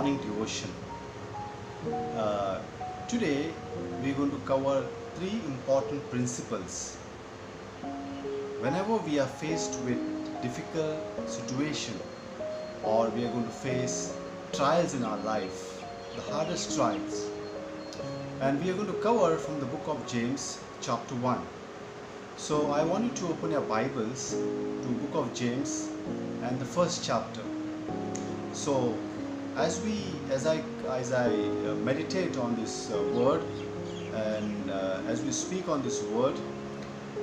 morning devotion. Today we're going to cover three important principles. Whenever we are faced with difficult situation or we are going to face trials in our life, the hardest trials, and we are going to cover from the book of James chapter 1. So I want you to open your Bibles to book of James and the first chapter. So as I meditate on this word and as we speak on this word,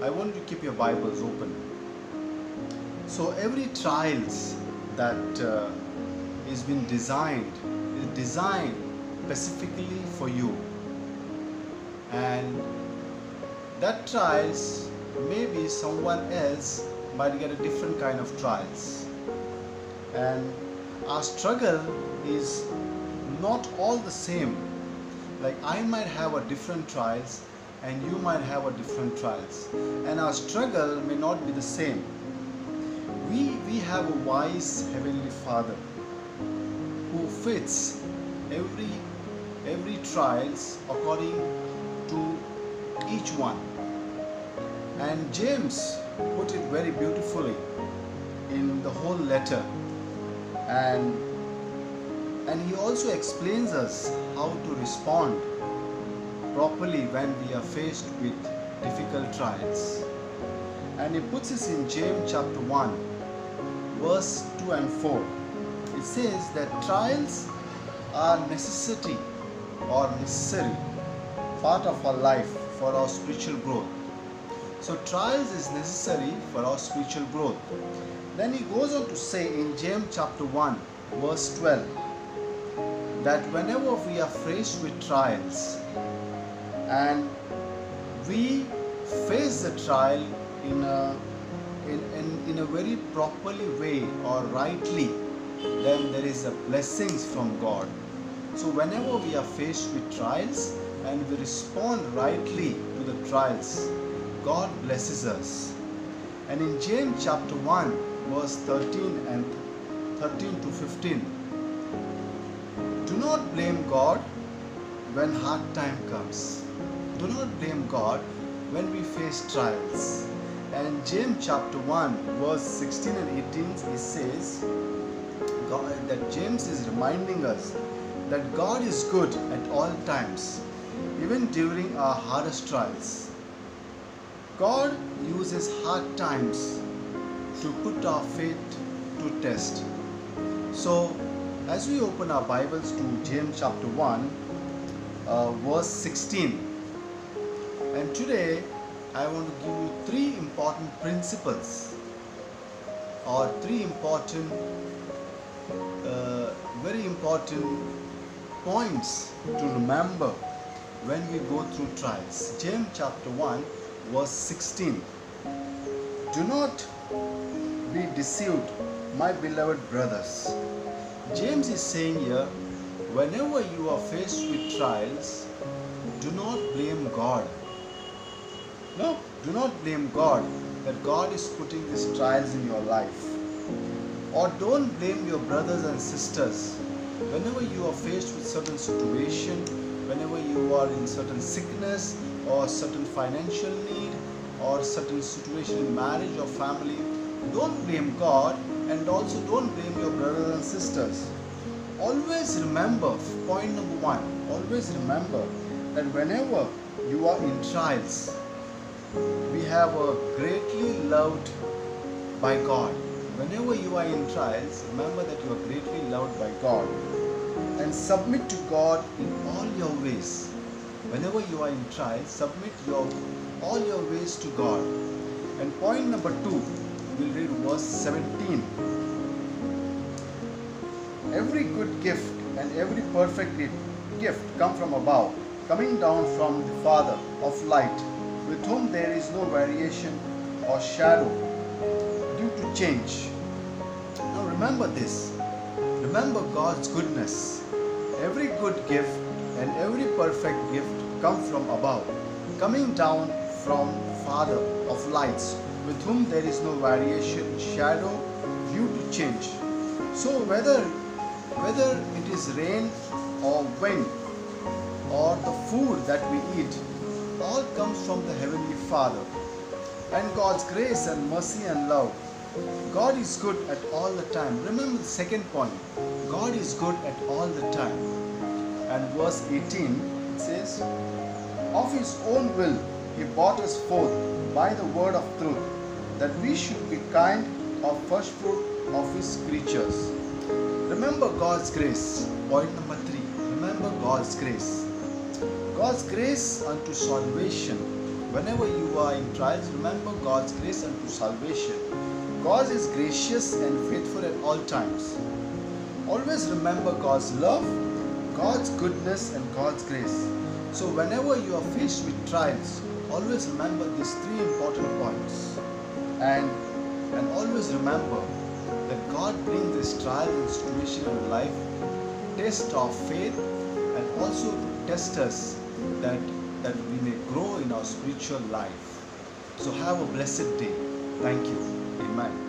I want you to keep your Bibles open. So every trials that is been designed is designed specifically for you, and that trials maybe someone else might get a different kind of trials, and our struggle is not all the same. Like I might have a different trials and you might have a different trials, and our struggle may not be the same. We have a wise heavenly Father who fits every trials according to each one. And James put it very beautifully in the whole letter, and he also explains us how to respond properly when we are faced with difficult trials. And he puts this in James chapter 1 verse 2 and 4. It says that trials are necessary part of our life for our spiritual growth. So trials is necessary for our spiritual growth. Then he goes on to say in James chapter 1 verse 12 that whenever we are faced with trials and we face the trial in a very properly way or rightly, then there is a blessings from God. So whenever we are faced with trials and we respond rightly to the trials, God blesses us. And in James chapter 1 verse 13 to 15, do not blame God when hard time comes. Do not blame God when we face trials. And James chapter 1 verse 16 and 18, it says that James is reminding us that God is good at all times, even during our hardest trials. God uses hard times to put our faith to test. So as we open our Bibles to James chapter 1 verse 16, and today I want to give you three important principles or three important very important points to remember when we go through trials. James chapter 1 verse 16. Do not be deceived, my beloved brothers. James is saying here, whenever you are faced with trials, do not blame God. No, do not blame God that God is putting these trials in your life. Or don't blame your brothers and sisters. Whenever you are faced with certain situation, whenever you are in certain sickness or certain financial need or certain situation in marriage or family, don't blame God, and also don't blame your brothers and sisters. Always remember, point number one, always remember that whenever you are in trials, we have a greatly loved by God. Whenever you are in trials, remember that you are greatly loved by God, and submit to God in all your ways. Whenever you are in trials, submit all your ways to God. And point number 2, we'll read verse 17. Every good gift and every perfect gift come from above, coming down from the Father of light, with whom there is no variation or shadow due to change. Now remember this. Remember God's goodness. Every good gift and every perfect gift come from above, coming down from Father of lights, with whom there is no variation, shadow due to change. So whether Whether it is rain or wind or the food that we eat, all comes from the Heavenly Father. And God's grace and mercy and love. God is good at all the time. Remember the second point. God is good at all the time. And verse 18 it says, of His own will He brought us forth by the word of truth, that we should be kind of first fruit of His creatures. Remember God's grace. Point number 3. Remember God's grace. God's grace unto salvation. Whenever you are in trials, remember God's grace unto salvation. God is gracious and faithful at all times. Always remember God's love, God's goodness and God's grace. So whenever you are faced with trials, always remember these 3 important points. And always remember that God brings this trial and situation in life, test our faith, and also to test us that we may grow in our spiritual life. So have a blessed day. Thank you. Amen.